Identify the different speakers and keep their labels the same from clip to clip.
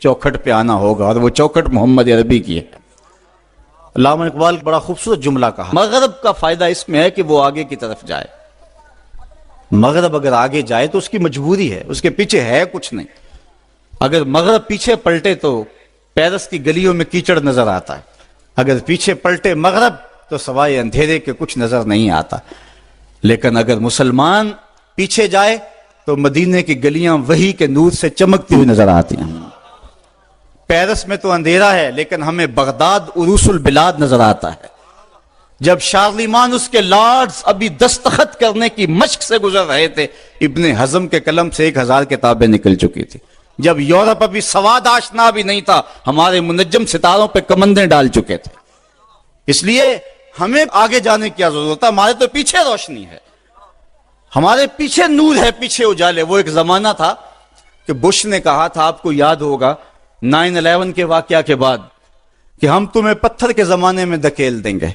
Speaker 1: چوکھٹ پہ آنا ہوگا، اور وہ چوکھٹ محمد عربی کی ہے۔ علامہ اقبال بڑا خوبصورت جملہ کہا، مغرب کا فائدہ اس میں ہے کہ وہ آگے کی طرف جائے۔ مغرب اگر آگے جائے تو اس کی مجبوری ہے، اس کے پیچھے ہے کچھ نہیں۔ اگر مغرب پیچھے پلٹے تو پیرس کی گلیوں میں کیچڑ نظر آتا ہے، اگر پیچھے پلٹے مغرب تو سوائے اندھیرے کے کچھ نظر نہیں آتا۔ لیکن اگر مسلمان پیچھے جائے تو مدینے کی گلیاں وحی کے نور سے چمکتی ہوئی نظر آتی ہیں۔ پیرس میں تو اندھیرا ہے لیکن ہمیں بغداد عروس البلاد نظر آتا ہے۔ جب شارلیمان اس کے لارڈز ابھی دستخط کرنے کی مشق سے گزر رہے تھے، ابن حزم کے قلم سے 1000 کتابیں نکل چکی تھی۔ جب یورپ ابھی سواد آشنا بھی نہیں تھا، ہمارے منجم ستاروں پہ کمندیں ڈال چکے تھے۔ اس لیے ہمیں آگے جانے کی ضرورت ہے، ہمارے تو پیچھے روشنی ہے، ہمارے پیچھے نور ہے، پیچھے اجالے۔ وہ ایک زمانہ تھا کہ بش نے کہا تھا، آپ کو یاد ہوگا 9/11 کے واقعہ کے بعد، کہ ہم تمہیں پتھر کے زمانے میں دھکیل دیں گے۔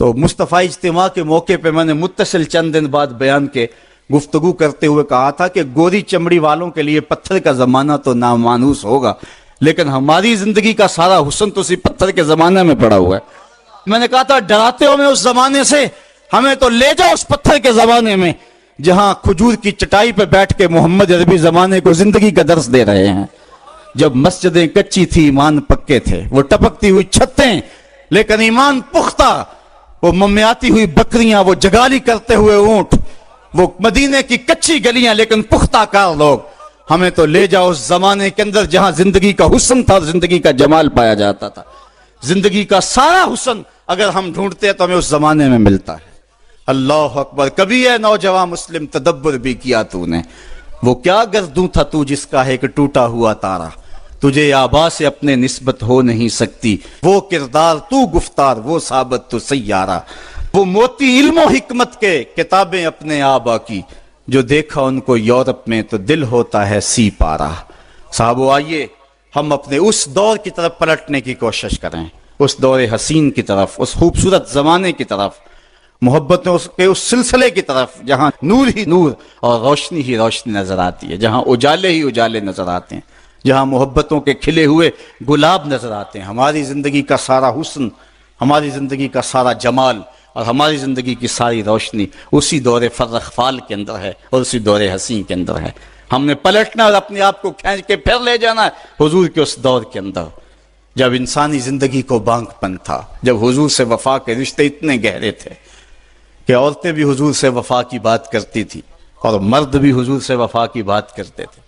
Speaker 1: تو مصطفی اجتماع کے موقع پہ میں نے متصل چند دن بعد بیان کے گفتگو کرتے ہوئے کہا تھا کہ گوری چمڑی والوں کے لیے پتھر کا زمانہ تو نامانوس ہوگا، لیکن ہماری زندگی کا سارا حسن تو اسی پتھر کے زمانے میں پڑا ہوا ہے۔ میں نے کہا تھا ڈراتے ہو میں اس زمانے سے، ہمیں تو لے جاؤ اس پتھر کے زمانے میں جہاں کھجور کی چٹائی پہ بیٹھ کے محمد عربی زمانے کو زندگی کا درس دے رہے ہیں۔ جب مسجدیں کچی تھی ایمان پکے تھے، وہ ٹپکتی ہوئی چھتیں لیکن ایمان پختہ، وہ ممیاتی ہوئی بکریاں، وہ جگالی کرتے ہوئے اونٹ، وہ مدینے کی کچی گلیاں لیکن پختہ کار لوگ۔ ہمیں تو لے جاؤ اس زمانے کے اندر جہاں زندگی کا حسن تھا اور زندگی کا جمال پایا جاتا تھا۔ زندگی کا سارا حسن اگر ہم ڈھونڈتے ہیں تو ہمیں اس زمانے میں ملتا ہے۔ اللہ اکبر، کبھی ہے نوجوان مسلم تدبر بھی کیا تو نے، وہ کیا گردوں تھا تو جس کا ہے کہ ٹوٹا ہوا تارا، تجھے آبا سے اپنے نسبت ہو نہیں سکتی، وہ کردار تو گفتار، وہ ثابت تو سیارہ، وہ موتی علم و حکمت کے کتابیں اپنے آبا کی، جو دیکھا ان کو یورپ میں تو دل ہوتا ہے سی پارا۔ صاحبو آئیے ہم اپنے اس دور کی طرف پلٹنے کی کوشش کریں، اس دور حسین کی طرف، اس خوبصورت زمانے کی طرف، محبتوں کے اس سلسلے کی طرف جہاں نور ہی نور اور روشنی ہی روشنی نظر آتی ہے، جہاں اجالے ہی اجالے نظر آتے ہیں، جہاں محبتوں کے کھلے ہوئے گلاب نظر آتے ہیں۔ ہماری زندگی کا سارا حسن، ہماری زندگی کا سارا جمال اور ہماری زندگی کی ساری روشنی اسی دور فرخ-فال کے اندر ہے اور اسی دور حسین کے اندر ہے۔ ہم نے پلٹنا اور اپنے آپ کو کھینچ کے پھر لے جانا ہے حضور کے اس دور کے اندر، جب انسانی زندگی کو بانک پن تھا، جب حضور سے وفا کے رشتے اتنے گہرے تھے کہ عورتیں بھی حضور سے وفا کی بات کرتی تھی اور مرد بھی حضور سے وفا کی بات کرتے تھے،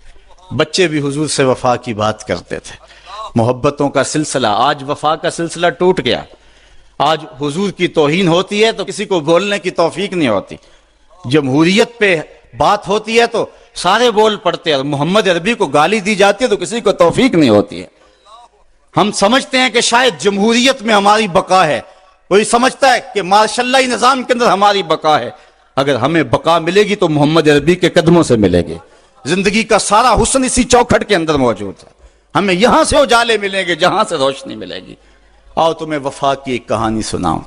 Speaker 1: بچے بھی حضور سے وفا کی بات کرتے تھے۔ محبتوں کا سلسلہ، آج وفا کا سلسلہ ٹوٹ گیا۔ آج حضور کی توہین ہوتی ہے تو کسی کو بولنے کی توفیق نہیں ہوتی، جمہوریت پہ بات ہوتی ہے تو سارے بول پڑتے ہیں، اور محمد عربی کو گالی دی جاتی ہے تو کسی کو توفیق نہیں ہوتی ہے۔ ہم سمجھتے ہیں کہ شاید جمہوریت میں ہماری بقا ہے، کوئی سمجھتا ہے کہ ماشاء اللہ نظام کے اندر ہماری بقا ہے۔ اگر ہمیں بقا ملے گی تو محمد عربی کے قدموں سے ملے گی۔ زندگی کا سارا حسن اسی چوکھٹ کے اندر موجود ہے، ہمیں یہاں سے اجالے ملیں گے، جہاں سے روشنی ملے گی۔ آؤ تمہیں وفا کی ایک کہانی سناؤں،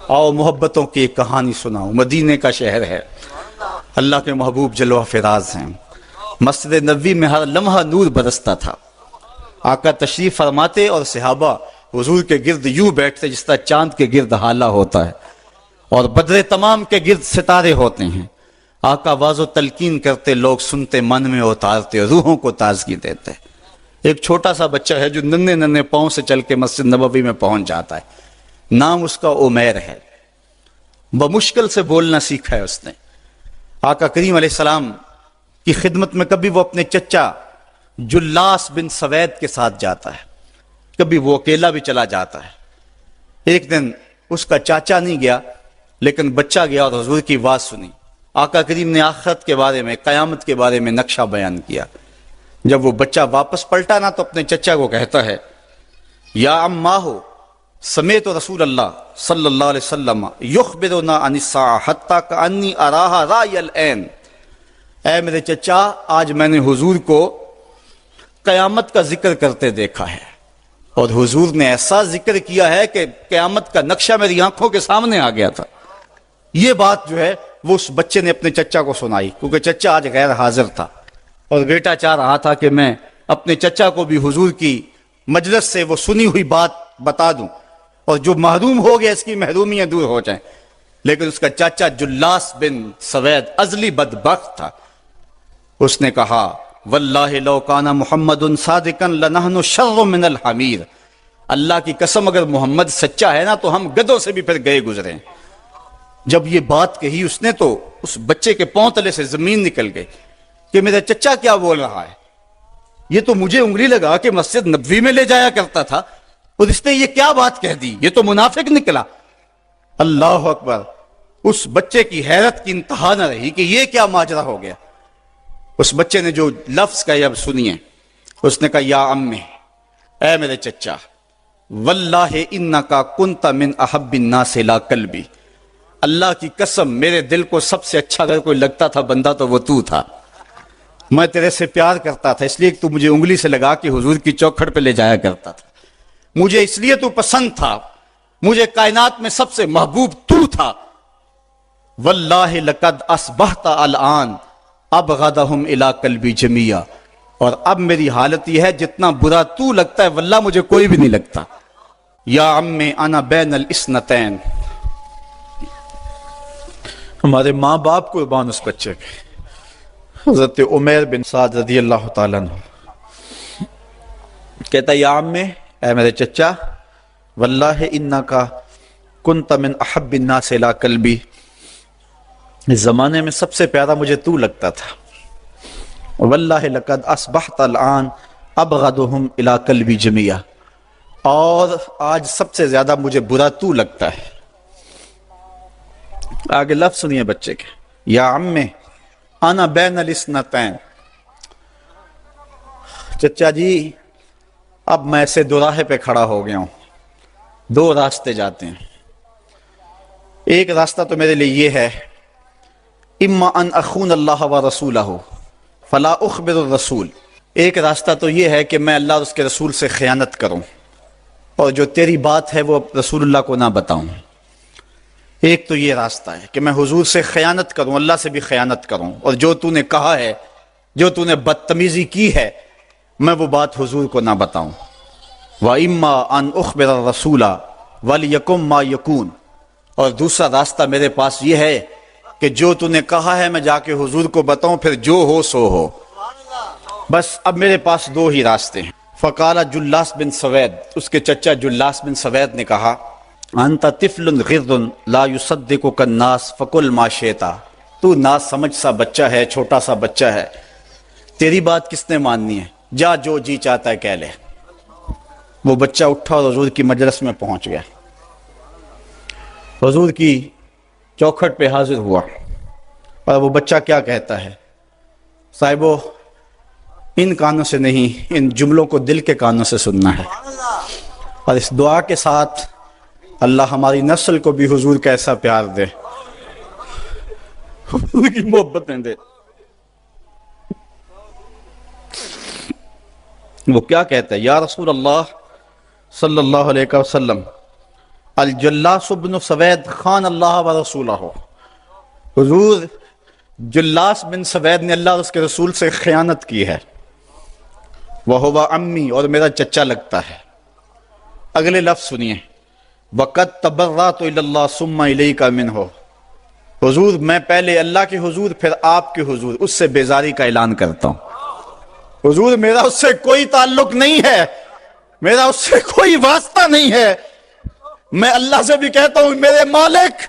Speaker 1: آؤ محبتوں کی ایک کہانی سناؤں۔ مدینے کا شہر ہے، اللہ کے محبوب جلوہ فراز ہیں، مسجد نبوی میں ہر لمحہ نور برستا تھا۔ آقا تشریف فرماتے اور صحابہ حضور کے گرد یوں بیٹھتے جس طرح چاند کے گرد ہالہ ہوتا ہے اور بدر تمام کے گرد ستارے ہوتے ہیں۔ آقا واز و تلقین کرتے، لوگ سنتے، من میں اتارتے، روحوں کو تازگی دیتے۔ ایک چھوٹا سا بچہ ہے جو ننھے ننھے پاؤں سے چل کے مسجد نبوی میں پہنچ جاتا ہے، نام اس کا عمیر ہے، بمشکل سے بولنا سیکھا ہے اس نے۔ آقا کریم علیہ السلام کی خدمت میں کبھی وہ اپنے چچا جلاس بن سوید کے ساتھ جاتا ہے، کبھی وہ اکیلا بھی چلا جاتا ہے۔ ایک دن اس کا چاچا نہیں گیا لیکن بچہ گیا اور حضور کی بات سنی۔ آقا کریم نے آخرت کے بارے میں، قیامت کے بارے میں نقشہ بیان کیا۔ جب وہ بچہ واپس پلٹا نا تو اپنے چچا کو کہتا ہے، یا اماہ سمیت رسول اللہ صلی اللہ علیہ وسلم یخبرنا عن الساعہ حتی کانی اراہا رای العین، اے میرے چچا آج میں نے حضور کو قیامت کا ذکر کرتے دیکھا ہے، اور حضور نے ایسا ذکر کیا ہے کہ قیامت کا نقشہ میری آنکھوں کے سامنے آ گیا تھا۔ یہ بات جو ہے وہ اس بچے نے اپنے چچا کو سنائی، کیونکہ چچا آج غیر حاضر تھا اور بیٹا چاہ رہا تھا کہ میں اپنے چچا کو بھی حضور کی مجلس سے وہ سنی ہوئی بات بتا دوں اور جو محروم ہو گیا اس کی محرومیاں دور ہو جائیں. لیکن اس کا چاچا جلاس بن سوید ازلی بدبخت تھا. اس نے کہا واللہ لو کان محمد صادقا لنحن شر من الحمیر، اللہ کی قسم اگر محمد سچا ہے نا تو ہم گدھوں سے بھی پھر گئے گزرے. جب یہ بات کہی اس نے تو اس بچے کے پاؤں تلے سے زمین نکل گئی کہ میرا چچا کیا بول رہا ہے. یہ تو مجھے انگلی لگا کہ مسجد نبوی میں لے جایا کرتا تھا اور اس نے یہ کیا بات کہہ دی، یہ تو منافق نکلا. اللہ اکبر. اس بچے کی حیرت کی انتہا نہ رہی کہ یہ کیا ماجرا ہو گیا. اس بچے نے جو لفظ کہا اب سنیے. اس نے کہا یا امی، اے میرے چچا، واللہ انکا کنت من احب الناس الی قلبی، اللہ کی قسم میرے دل کو سب سے اچھا اگر کوئی لگتا تھا بندہ تو وہ تو تھا. میں تیرے سے پیار کرتا تھا اس لیے کہ تو مجھے انگلی سے لگا کے حضور کی چوکھٹ پہ لے جایا کرتا تھا. مجھے اس لیے تو پسند تھا، مجھے کائنات میں سب سے محبوب تو تھا. واللہ لقد اصبحت الان ابغضهم الی قلبی جمیعا، اور اب میری حالت یہ ہے جتنا برا تو لگتا ہے واللہ مجھے کوئی بھی نہیں لگتا. یا عمی انا بین الاثنتین، ہمارے ماں باپ قربان اس بچے پہ. حضرت عمیر بن سعد رضی اللہ تعالیٰ عنہ کہتا یا عمی، اے میرے چچا، واللہ انکا کنت من احب الناس الی قلبی، اس زمانے میں سب سے پیارا مجھے تو لگتا تھا. واللہ لقد اصبحت الان ابغضهم الی قلبی جمیعا، اور آج سب سے زیادہ مجھے برا تو لگتا ہے. آگے لفظ سنیے بچے کے. یا عمی انا بین الاثنتین، چچا جی اب میں ایسے دو راہے پہ کھڑا ہو گیا ہوں، دو راستے جاتے ہیں. ایک راستہ تو میرے لیے یہ ہے اما ان اخون اللہ و رسولہ فلا اخبر الرسول، ایک راستہ تو یہ ہے کہ میں اللہ اور اس کے رسول سے خیانت کروں اور جو تیری بات ہے وہ رسول اللہ کو نہ بتاؤں. ایک تو یہ راستہ ہے کہ میں حضور سے خیانت کروں، اللہ سے بھی خیانت کروں، اور جو تو نے کہا ہے، جو تو نے بدتمیزی کی ہے، میں وہ بات حضور کو نہ بتاؤں. وَإِمَّا أَنْ أُخْبِرَ الرَّسُولَ وَلْيَكُنْ مَا يَكُونُ، اور دوسرا راستہ میرے پاس یہ ہے کہ جو تو نے کہا ہے میں جا کے حضور کو بتاؤں، پھر جو ہو سو ہو. بس اب میرے پاس دو ہی راستے ہیں. فقال جلاس بن سوید، اس کے چچا جلاس بن سوید نے کہا انت طفل غض لا يصدقك الناس فقل ما شئت، تو نا سمجھ سا بچہ ہے، چھوٹا سا بچہ ہے، تیری بات کس نے ماننی ہے، جا جو جی چاہتا ہے کہہ لے. وہ بچہ اٹھا اور حضور کی مجلس میں پہنچ گیا، حضور کی چوکھٹ پہ حاضر ہوا. اور وہ بچہ کیا کہتا ہے، صاحبو ان کانوں سے نہیں، ان جملوں کو دل کے کانوں سے سننا ہے. اور اس دعا کے ساتھ اللہ ہماری نسل کو بھی حضور کا ایسا پیار دے، حضور کی محبتیں دے. وہ کیا کہتا ہے، یا رسول اللہ صلی اللہ علیہ وسلم الجلاس بن سوید خان اللہ و رسولہ، حضور جلاس بن سوید نے اللہ اور اس کے رسول سے خیانت کی ہے. وَهُوَ عَمِّي، اور میرا چچا لگتا ہے. اگلے لفظ سنیے. وَقَدْ تَبَرَّأْتُ إِلَى اللَّهِ ثُمَّ إِلَيْكَ مِنْهُ، حضور میں پہلے اللہ کے حضور پھر آپ کے حضور اس سے بیزاری کا اعلان کرتا ہوں. حضور میرا اس سے کوئی تعلق نہیں ہے، میرا اس سے کوئی واسطہ نہیں ہے. میں اللہ سے بھی کہتا ہوں میرے مالک،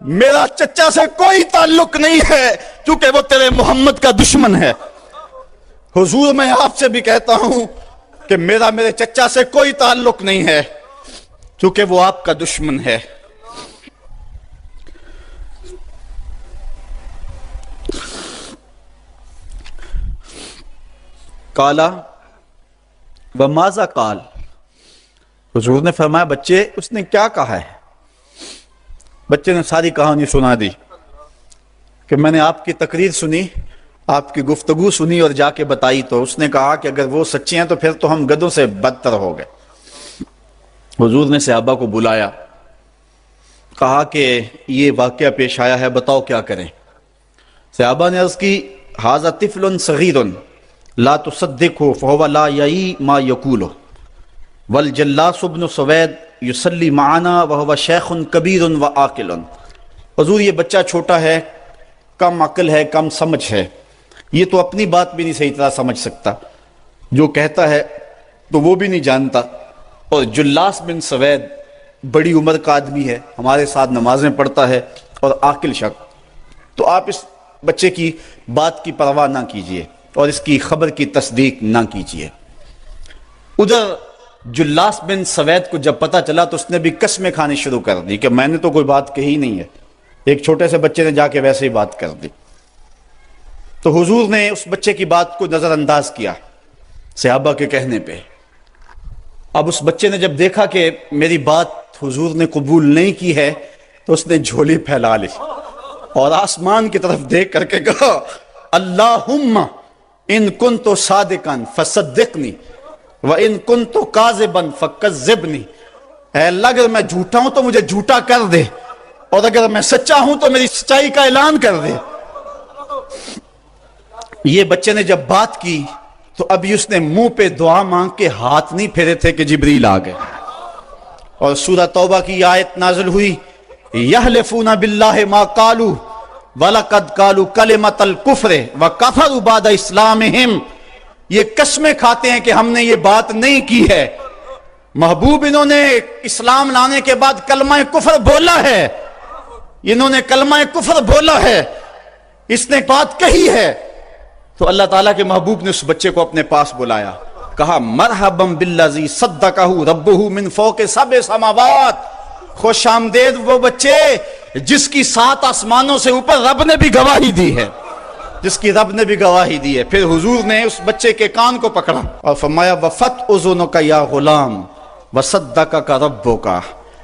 Speaker 1: میرا چچا سے کوئی تعلق نہیں ہے چونکہ وہ تیرے محمد کا دشمن ہے. حضور میں آپ سے بھی کہتا ہوں کہ میرا میرے چچا سے کوئی تعلق نہیں ہے چونکہ وہ آپ کا دشمن ہے. کالا وماذا قال، حضور نے فرمایا بچے اس نے کیا کہا ہے. بچے نے ساری کہانی سنا دی کہ میں نے آپ کی تقریر سنی، آپ کی گفتگو سنی اور جا کے بتائی، تو اس نے کہا کہ اگر وہ سچے ہیں تو پھر تو ہم گدھوں سے بدتر ہو گئے. حضور نے صحابہ کو بلایا، کہا کہ یہ واقعہ پیش آیا ہے، بتاؤ کیا کریں. صحابہ نے عرض کی ھذا طفل صغیر، لا تصدقه فهو لا یعی ما یقولو والجلاس ابن سوید یصلی معنا وهو شیخ کبیر وعاقل. حضور یہ بچہ چھوٹا ہے، کم عقل ہے، کم سمجھ ہے، یہ تو اپنی بات بھی نہیں صحیح طرح سمجھ سکتا، جو کہتا ہے تو وہ بھی نہیں جانتا. اور جلاس بن سوید بڑی عمر کا آدمی ہے، ہمارے ساتھ نمازیں پڑھتا ہے اور عاقل شخص. تو آپ اس بچے کی بات کی پرواہ نہ کیجیے اور اس کی خبر کی تصدیق نہ کیجیے. ادھر جلاس بن سوید کو جب پتہ چلا تو اس نے بھی قسمیں کھانی شروع کر دی کہ میں نے تو کوئی بات کہی نہیں ہے. ایک چھوٹے سے بچے نے جا کے ویسے ہی بات کر دی. تو حضور نے اس بچے کی بات کو نظر انداز کیا صحابہ کے کہنے پہ. اب اس بچے نے جب دیکھا کہ میری بات حضور نے قبول نہیں کی ہے تو اس نے جھولی پھیلا لی اور آسمان کی طرف دیکھ کر کے کہا اللہم ان کنت صادقا فصدقنی وان کنت کاذبا فکذبنی. اے اللہ اگر میں جھوٹا ہوں تو مجھے جھوٹا کر دے اور اگر میں سچا ہوں تو میری سچائی کا اعلان کر دے. یہ بچے نے جب بات کی تو ابھی اس نے منہ پہ دعا مانگ کے ہاتھ نہیں پھیرے تھے کہ جبریل آ گئے. اور سورہ توبہ کی آیت نازل ہوئی یحلفون باللہ ما قالوا وَلَقَدْ قَالُوا كَلِمَةَ الْكُفْرِ وَكَفَرُوا بَعْدَ إِسْلَامِهِمْ. یہ قسمیں کھاتے ہیں کہ ہم نے یہ بات نہیں کی ہے. محبوب انہوں نے اسلام لانے کے بعد کلمہ کفر بولا ہے، انہوں نے کلمہ کفر بولا ہے، اس نے بات کہی ہے. تو اللہ تعالیٰ کے محبوب نے اس بچے کو اپنے پاس بلایا، کہا مرحبا بالذی صدقہ ربہ من فوق سبع سماوات. خوش آمدید وہ بچے جس کی 7 آسمانوں سے اوپر رب نے بھی گواہی دی ہے، جس کی رب نے بھی گواہی دی ہے. پھر حضور نے اس بچے کے کان کو پکڑا اور فرمایا وفت اذنک یا غلام وصدقک ربک.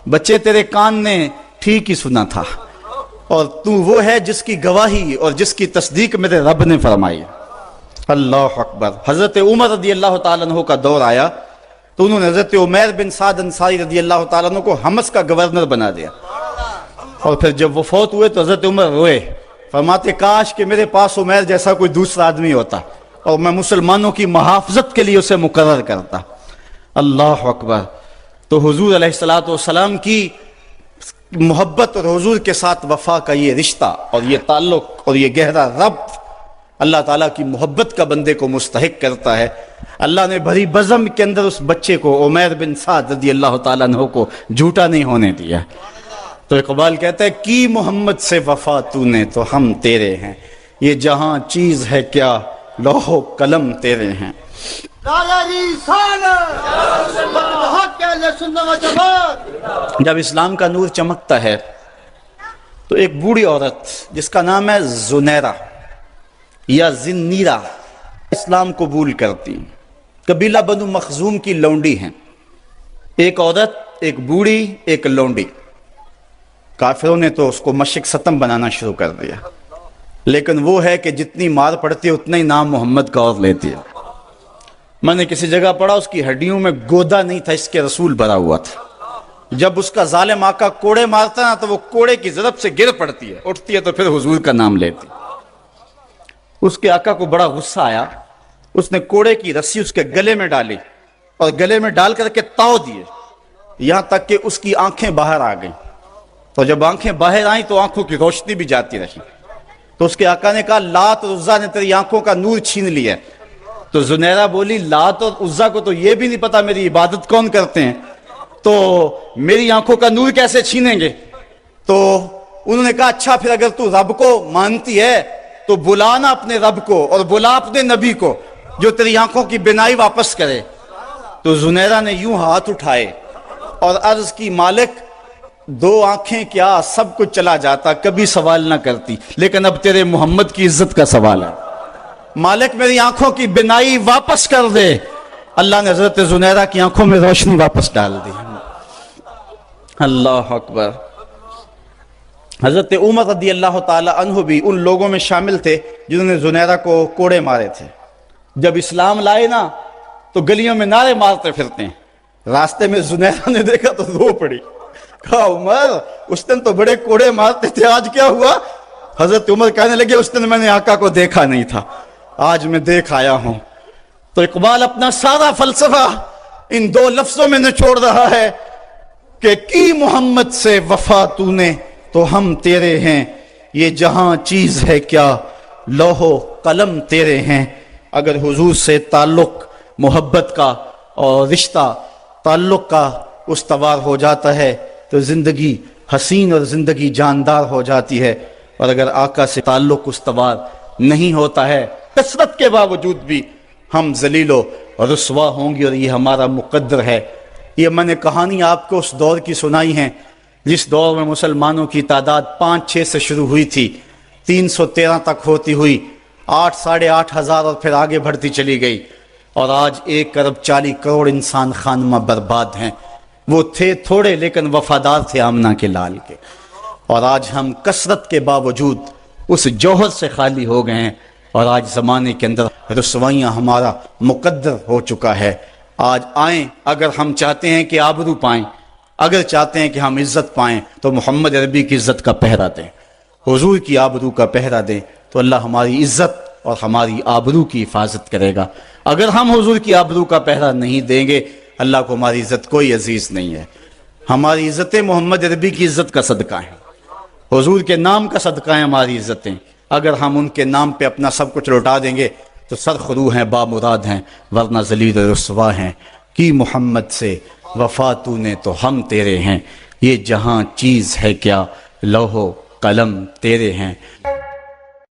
Speaker 1: بچے تیرے کان نے ٹھیک ہی سنا تھا اور تو وہ ہے جس کی گواہی اور جس کی تصدیق میرے رب نے فرمائی. اللہ اکبر. حضرت عمر رضی اللہ تعالیٰ عنہ کا دور آیا تو انہوں نے حضرت عمیر بن سعد انصاری رضی اللہ تعالیٰ عنہ کو حمص کا گورنر بنا دیا. اور پھر جب وہ فوت ہوئے تو حضرت عمر روئے، فرماتے کاش کہ میرے پاس عمیر جیسا کوئی دوسرا آدمی ہوتا اور میں مسلمانوں کی محافظت کے لیے اسے مقرر کرتا. اللہ اکبر. تو حضور علیہ الصلوۃ والسلام کی محبت اور حضور کے ساتھ وفا کا یہ رشتہ اور یہ تعلق اور یہ گہرا ربط اللہ تعالیٰ کی محبت کا بندے کو مستحق کرتا ہے. اللہ نے بھری بزم کے اندر اس بچے کو عمیر بن سعد رضی اللہ تعالیٰ عنہ کو جھوٹا نہیں ہونے دیا. تو اقبال کہتا ہے کی محمد سے وفا تو نے تو ہم تیرے ہیں، یہ جہاں چیز ہے کیا لوح و قلم تیرے ہیں. جب اسلام کا نور چمکتا ہے تو ایک بوڑھی عورت جس کا نام ہے زنیرہ یا زنیرہ اسلام قبول کرتی. قبیلہ بنو مخزوم کی لونڈی ہیں. ایک عورت، ایک بوڑھی، ایک لونڈی. کافروں نے تو اس کو مشرق ستم بنانا شروع کر دیا، لیکن وہ ہے کہ جتنی مار پڑتی ہے اتنا ہی نام محمد کا اور لیتی ہے. میں نے کسی جگہ پڑھا اس کی ہڈیوں میں گودا نہیں تھا، اس کے رسول بھرا ہوا تھا. جب اس کا ظالم آقا کوڑے مارتا نا تو وہ کوڑے کی ضرب سے گر پڑتی ہے، اٹھتی ہے تو پھر حضور کا نام لیتی. اس کے آقا کو بڑا غصہ آیا، اس نے کوڑے کی رسی اس کے گلے میں ڈالی اور گلے میں ڈال کر کے تاؤ دیے، یہاں تک کہ اس کی آنکھیں باہر آ گئیں. تو جب آنکھیں باہر آئیں تو آنکھوں کی روشنی بھی جاتی رہی. تو اس کے آقا نے کہا لات اور عزا نے تیری آنکھوں کا نور چھین لیا. تو زنیرہ بولی لات اور عزا کو تو یہ بھی نہیں پتا میری عبادت کون کرتے ہیں، تو میری آنکھوں کا نور کیسے چھینیں گے. تو انہوں نے کہا اچھا پھر اگر تو رب کو مانتی ہے تو بلانا اپنے رب کو اور بلا اپنے نبی کو جو تیری آنکھوں کی بینائی واپس کرے. تو زنیرہ نے یوں ہاتھ اٹھائے اور عرض کی مالک 2 آنکھیں کیا سب کچھ چلا جاتا، کبھی سوال نہ کرتی، لیکن اب تیرے محمد کی عزت کا سوال ہے. مالک میری آنکھوں کی بینائی واپس کر دے. اللہ نے حضرت زنیرہ کی آنکھوں میں روشنی واپس ڈال دی. اللہ اکبر. حضرت عمر رضی اللہ تعالی عنہ بھی ان لوگوں میں شامل تھے جنہوں نے زنیرہ کو کوڑے مارے تھے. جب اسلام لائے نا تو گلیوں میں نعرے مارتے پھرتے ہیں. راستے میں زنیرہ نے دیکھا تو رو پڑی، کہا عمر اس دن تو بڑے کوڑے مارتے تھے، آج کیا ہوا؟ حضرت عمر کہنے لگے اس دن میں نے آقا کو دیکھا نہیں تھا، آج میں دیکھ آیا ہوں. تو اقبال اپنا سارا فلسفہ ان دو لفظوں میں نچوڑ رہا ہے کہ کی محمد سے وفا تو نے تو ہم تیرے ہیں، یہ جہاں چیز ہے کیا لوح و قلم تیرے ہیں۔ اگر حضور سے تعلق محبت کا اور رشتہ تعلق کا استوار ہو جاتا ہے تو زندگی حسین اور زندگی جاندار ہو جاتی ہے، اور اگر آقا سے تعلق استوار نہیں ہوتا ہے کثرت کے باوجود بھی ہم ذلیل و رسوا ہوں گے، اور یہ ہمارا مقدر ہے۔ یہ میں نے کہانی آپ کو اس دور کی سنائی ہے جس دور میں مسلمانوں کی تعداد 5-6 سے شروع ہوئی تھی، 313 تک ہوتی ہوئی 8 ساڑھے 8 ہزار اور پھر آگے بڑھتی چلی گئی، اور آج 1 ارب 40 کروڑ انسان خانمہ برباد ہیں۔ وہ تھے تھوڑے لیکن وفادار تھے آمنہ کے لال کے، اور آج ہم کثرت کے باوجود اس جوہر سے خالی ہو گئے ہیں، اور آج زمانے کے اندر رسوائیاں ہمارا مقدر ہو چکا ہے۔ آج آئیں، اگر ہم چاہتے ہیں کہ آبرو پائیں، اگر چاہتے ہیں کہ ہم عزت پائیں تو محمد عربی کی عزت کا پہرا دیں، حضور کی آبرو کا پہرا دیں، تو اللہ ہماری عزت اور ہماری آبرو کی حفاظت کرے گا۔ اگر ہم حضور کی آبرو کا پہرا نہیں دیں گے، اللہ کو ہماری عزت کوئی عزیز نہیں ہے۔ ہماری عزتیں محمد عربی کی عزت کا صدقہ ہیں، حضور کے نام کا صدقہ ہیں ہماری عزتیں۔ اگر ہم ان کے نام پہ اپنا سب کچھ لوٹا دیں گے تو سرخرو ہیں، بامراد ہیں، ورنہ ذلیل رسوا ہیں۔ کی محمد سے وفا تو نے تو ہم تیرے ہیں، یہ جہاں چیز ہے کیا لوح و قلم تیرے ہیں۔